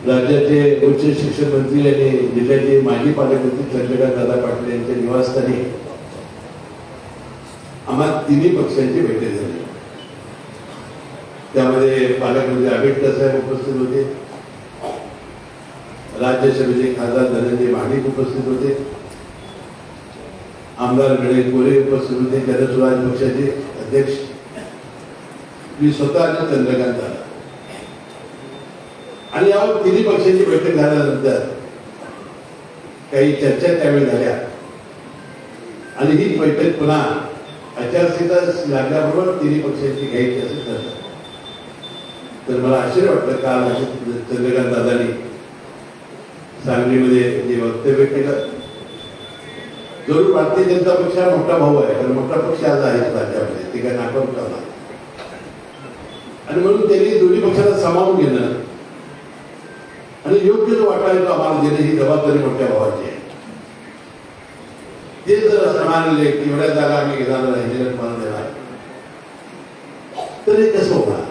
राज्याचे उच्च शिक्षण मंत्री आणि जिल्ह्याचे माजी पालकमंत्री चंद्रकांत दादा पाटील यांच्या निवासस्थानी आम्हा तिन्ही पक्षांची बैठक झाली. त्यामध्ये पालकमंत्री आंबेडकर साहेब उपस्थित होते, राज्यसभेचे खासदार धनंजय महाडिक उपस्थित होते, आमदार गणेश गोरे उपस्थित होते, जनसुराज पक्षाचे अध्यक्ष मी स्वतः आणि चंद्रकांत दादा. आणि या तिन्ही पक्षांची बैठक झाल्यानंतर काही चर्चा त्यावेळी झाल्या आणि ही बैठक पुन्हा आचारसंहिता लागल्याबरोबर तिन्ही पक्षांची घ्यायची असं ठरलं. तर मला आश्चर्य वाटलं काल चंद्रकांत दादांनी सांगलीमध्ये जे वक्तव्य केलं. जरूर भारतीय जनता पक्ष हा मोठा भाऊ आहे, कारण मोठा पक्ष आज आहे राज्यामध्ये, ते काय नाकाम करणार आणि म्हणून त्यांनी दोन्ही पक्षाला सामावून घेणं आणि योग्य जो वाटा येतो आम्हाला देणं ही जबाबदारी मोठ्या भावाची आहे. ते जर असं मानले की एवढ्या जागा आम्ही घेणार नाही, तुम्हाला देणार, तर हे कसं होणार?